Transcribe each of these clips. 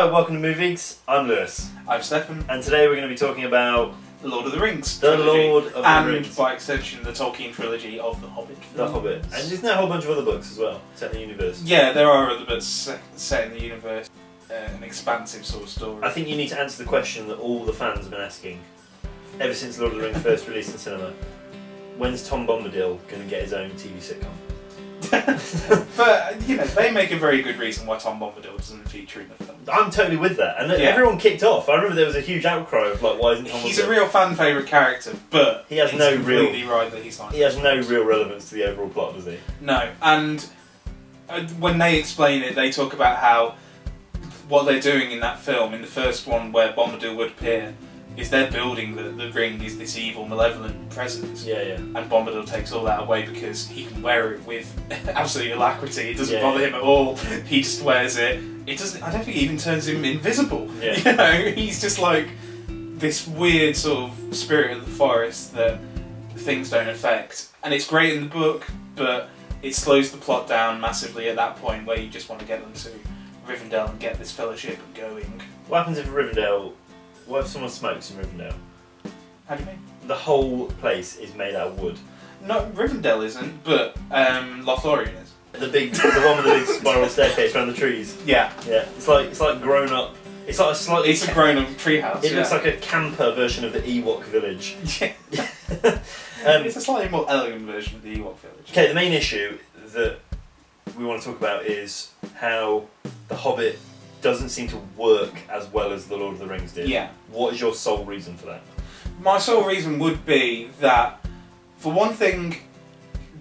Hi, welcome to Movieeks. I'm Lewis. I'm Stefan. And today we're going to be talking about The Lord of the Rings The trilogy. Lord of the and Rings. And by extension, the Tolkien trilogy of The Hobbit. The Hobbit. And isn't there a whole bunch of other books as well, set in the universe? Yeah, there are other books set in the universe. An expansive sort of story. I think you need to answer the question that all the fans have been asking ever since Lord of the Rings first released in cinema. When's Tom Bombadil going to get his own TV sitcom? But, you know, they make a very good reason why Tom Bombadil doesn't feature in the film. I'm totally with that. And everyone kicked off. I remember there was a huge outcry of, like, why isn't Tom Bombadil? He's a real fan favourite character, but he has no completely right that he's not. He has no real relevance to the overall plot, does he? No, and when they explain it, they talk about how what they're doing in that film, in the first one where Bombadil would appear, is they're building the ring is this evil, malevolent presence. Yeah, yeah. And Bombadil takes all that away because he can wear it with absolute alacrity. It doesn't bother him at all. He just wears it. It doesn't. I don't think it even turns him invisible. Yeah. You know, he's just like this weird sort of spirit of the forest that things don't affect. And it's great in the book, but it slows the plot down massively at that point where you just want to get them to Rivendell and get this fellowship going. What happens if Rivendell... What if someone smokes in Rivendell? How do you mean? The whole place is made out of wood. No, Rivendell isn't, but Lothlorien is. The one with the big spiral staircase around the trees. Yeah. Yeah. It's like grown up. It's like a slightly. It's a grown up treehouse. It looks like a camper version of the Ewok village. Yeah. It's a slightly more elegant version of the Ewok village. Okay, the main issue that we want to talk about is how The Hobbit doesn't seem to work as well as The Lord of the Rings did. Yeah. What is your sole reason for that? My sole reason would be that, for one thing,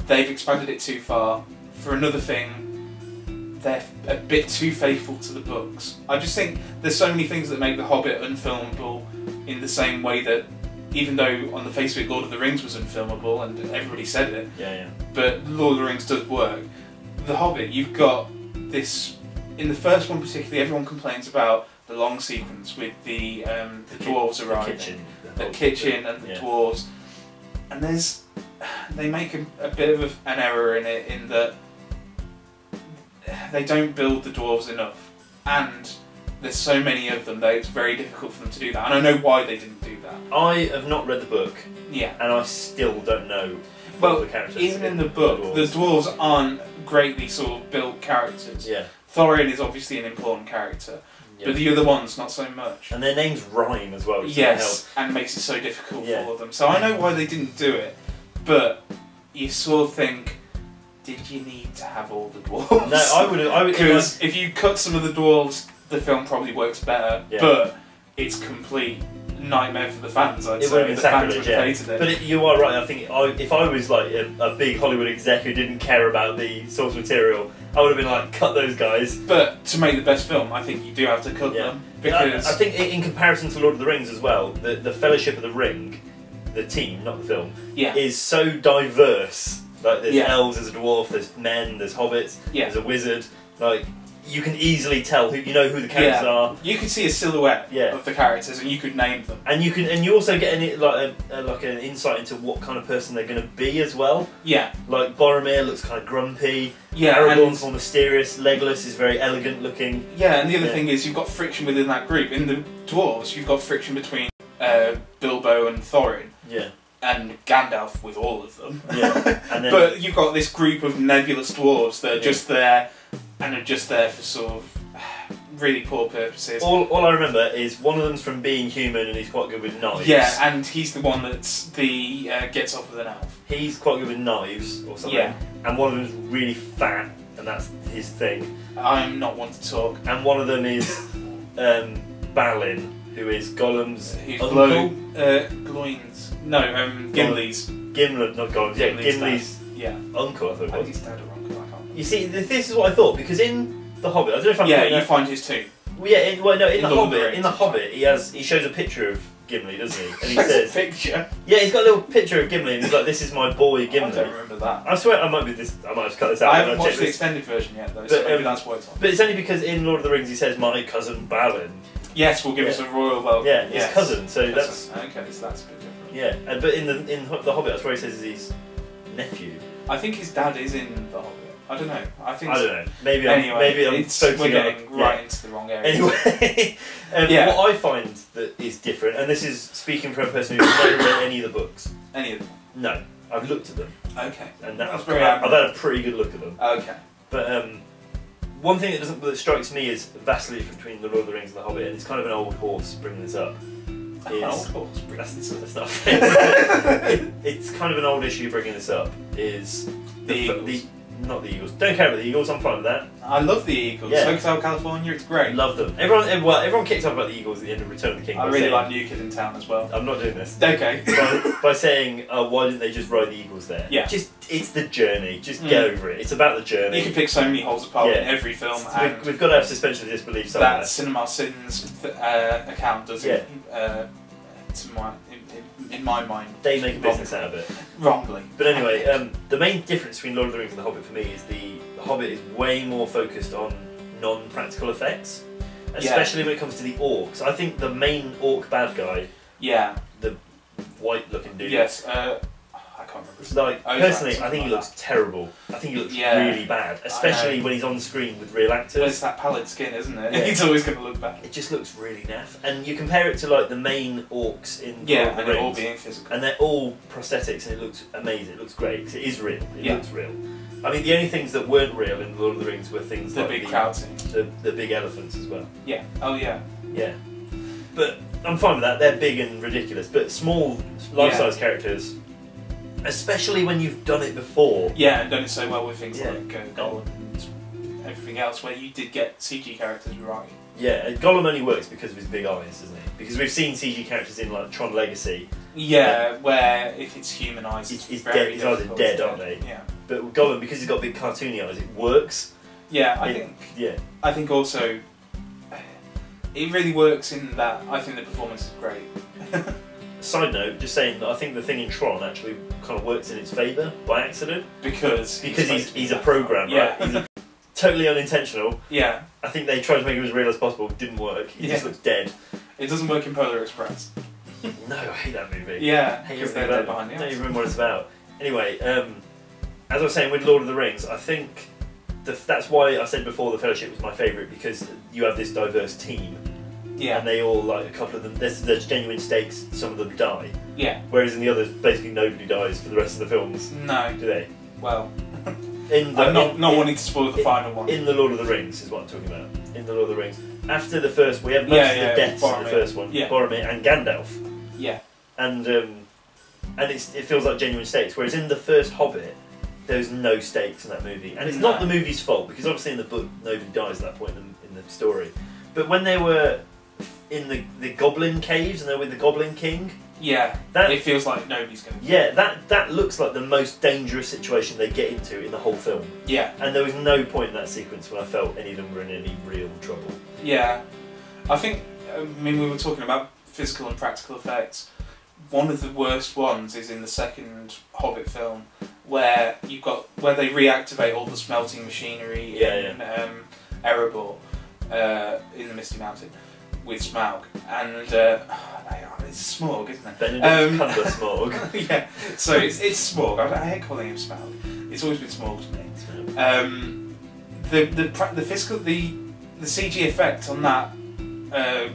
they've expanded it too far. For another thing, they're a bit too faithful to the books. I just think there's so many things that make The Hobbit unfilmable in the same way that, even though on the face of it Lord of the Rings was unfilmable and everybody said it, but Lord of the Rings does work. The Hobbit, you've got this... In the first one particularly, everyone complains about the long sequence with the dwarves arriving. The kitchen and the dwarves. And they make a bit of an error in it, in that they don't build the dwarves enough. And there's so many of them that it's very difficult for them to do that. And I know why they didn't do that. I have not read the book. Yeah. And I still don't know well, the characters. Even in the book, the dwarves aren't greatly sort of built characters. Yeah. Thorin is obviously an important character, but the other ones not so much. And their names rhyme as well, which yes, and makes it so difficult for all of them. So I know why they didn't do it, but you sort of think, did you need to have all the dwarves? No, I would. Because if you cut some of the dwarves, the film probably works better. Yeah. But it's complete nightmare for the fans. I'd say the fans would have hated it. But you are right. I think if I was like a big Hollywood exec who didn't care about the source material, I would have been like, cut those guys. But to make the best film, I think you do have to cut them, because I think in comparison to Lord of the Rings as well, the Fellowship of the Ring, the team, not the film, is so diverse. Like there's elves, there's a dwarf, there's men, there's hobbits, there's a wizard. Like you can easily tell who the characters are. You can see a silhouette of the characters, and you could name them. And you also get an insight into what kind of person they're going to be as well. Yeah. Like Boromir looks kind of grumpy. Yeah. Aragorn's more mysterious. Legolas is very elegant looking. Yeah, and the other thing is you've got friction within that group. In the dwarves, you've got friction between Bilbo and Thorin. Yeah. And Gandalf with all of them. Yeah. And then, but you've got this group of nebulous dwarves that are just there, and are just there for sort of really poor purposes. All I remember is one of them's from Being Human, and he's quite good with knives. Yeah, and he's the one that's gets off with an elf. He's quite good with knives or something. Yeah. And one of them's really fat, and that's his thing. I'm not one to talk. And one of them is Balin, who is Gollum's uncle. Gimli's. Gimli, not Gollum's. Yeah, Gimli's uncle, I thought it was. His dad or uncle, I can't remember. You see, this is what I thought, because in The Hobbit, I don't know if I'm you find his tomb. Well, yeah, in The Hobbit, he shows a picture of Gimli, doesn't he? And he says, picture? Yeah, he's got a little picture of Gimli, and he's like, "This is my boy Gimli." I don't remember that. I swear, I might have just cut this out. I haven't watched the extended version yet, though, so maybe that's why it's on. But it's only because in Lord of the Rings he says, "My cousin Balin." Yes, will give us a royal welcome. Yeah, his cousin. So that's okay. So that's a bit different. Yeah, but in the Hobbit, that's where he says he's nephew. I think his dad is in The Hobbit. I don't know. I think. I don't know. Maybe anyway, I'm focusing we're getting right into the wrong area. Anyway, what I find that is different, and this is speaking from a person who's never read any of the books. Any of them? No, I've looked at them. Okay. And I've had a pretty good look at them. Okay. But one thing that strikes me is vastly different between The Lord of the Rings and The Hobbit, and it's kind of an old horse bringing this up. An old horse? That's not fair. It's kind of an old issue bringing this up. Is not the Eagles. Don't care about the Eagles. I'm fine with that. I love the Eagles. Yeah. Hotel California, it's great. Love them. Everyone kicks off about the Eagles at the end of Return of the King. I really like New Kid in Town as well. I'm not doing this. Okay. by saying, why didn't they just ride the Eagles there? Yeah. It's the journey. Just get over it. It's about the journey. You can pick so many holes apart in every film. We've got to have suspension of disbelief somewhere. That Cinema Sins account does it. In my mind, they make a business out of it. Wrongly. But anyway, the main difference between Lord of the Rings and The Hobbit for me is the Hobbit is way more focused on non-practical effects, especially when it comes to the orcs. I think the main orc bad guy, the white-looking dude. Yes. I can't remember. Personally, I think he looks terrible. I think he looks really bad, especially when he's on screen with real actors. Well, it's that pallid skin, isn't it? Yeah. He's always going to look bad. It just looks really naff. And you compare it to the main orcs in Lord of the Rings, they're all being physical, and they're all prosthetics, and it looks amazing. It looks great because it is real. It looks real. I mean, the only things that weren't real in Lord of the Rings were things like big crowd scene, the big elephants as well. Yeah. Oh yeah. Yeah. But I'm fine with that. They're big and ridiculous. But small, life-size characters, especially when you've done it before. Yeah, and done it so well with things like Gollum and everything else, where you did get CG characters right. Yeah, Gollum only works because of his big eyes, doesn't he? Because we've seen CG characters in Tron Legacy. Yeah, where if it's humanised, his eyes are dead, aren't they? Yeah. But with Gollum, because he's got big cartoony eyes, it works. Yeah, I think also it really works in that. I think the performance is great. Side note, just saying that I think the thing in Tron actually kind of works in its favour by accident. Because he's a program, right? He's totally unintentional. Yeah. I think they tried to make him as real as possible. It didn't work. He just looks dead. It doesn't work in Polar Express. No, I hate that movie. Yeah, because they're dead behind the eyes. I don't even remember what it's about. Anyway, as I was saying with Lord of the Rings, I think that's why I said before the Fellowship was my favourite, because you have this diverse team. Yeah. And they all, a couple of them, there's genuine stakes, some of them die. Yeah. Whereas in the others, basically nobody dies for the rest of the films. No. Do they? Well, I'm not wanting to spoil the final one. In The Lord of the Rings is what I'm talking about. In The Lord of the Rings. After the first, we have most of the deaths in the first one. Yeah. Boromir and Gandalf. Yeah. And it feels like genuine stakes. Whereas in the first Hobbit, there's no stakes in that movie. And it's not the movie's fault, because obviously in the book, nobody dies at that point in the story. But when they were in the Goblin Caves and they're with the Goblin King... Yeah, it feels like nobody's going to... Yeah, that looks like the most dangerous situation they get into in the whole film. Yeah. And there was no point in that sequence when I felt any of them were in any real trouble. Yeah. I think, we were talking about physical and practical effects. One of the worst ones is in the second Hobbit film, where they reactivate all the smelting machinery in Erebor, in the Misty Mountain, with Smaug. And... it's Smaug, isn't it? Benedict Smaug. Yeah, so it's Smaug. I hate calling him Smaug. It's always been Smaug to me. The CG effect on that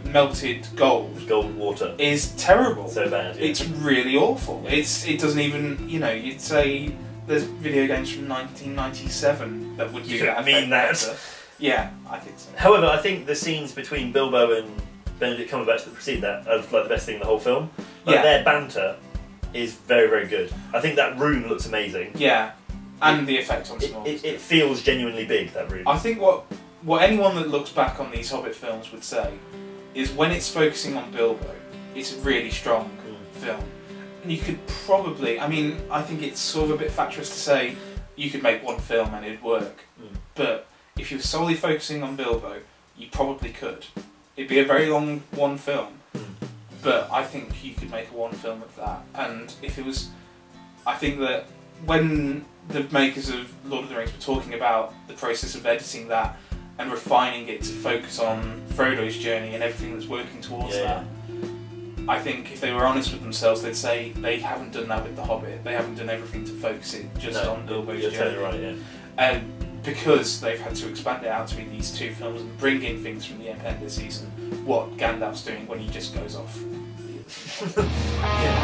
melted gold water is terrible. So bad. Yeah. It's really awful. It doesn't even, you'd say there's video games from 1997 that would do that. You mean that? Better. Yeah, I think so. However, I think the scenes between Bilbo and Benedict Cumberbatch that precede that are the best thing in the whole film. Their banter is very, very good. I think that room looks amazing. Yeah, and the effect on Smaug. It feels genuinely big, that room. I think what anyone that looks back on these Hobbit films would say is when it's focusing on Bilbo, it's a really strong film. And you could probably, I think it's sort of a bit fatuous to say you could make one film and it'd work. But if you're solely focusing on Bilbo, you probably could. It'd be a very long one film, but I think you could make a one film of that. And if it was, I think that when the makers of Lord of the Rings were talking about the process of editing that and refining it to focus on Frodo's journey and everything that's working towards that, I think if they were honest with themselves, they'd say they haven't done that with The Hobbit. They haven't done everything to focus it just on Bilbo's journey. Totally right, because they've had to expand it out to be these 2 films and bring in things from the appendices and what Gandalf's doing when he just goes off. Yeah.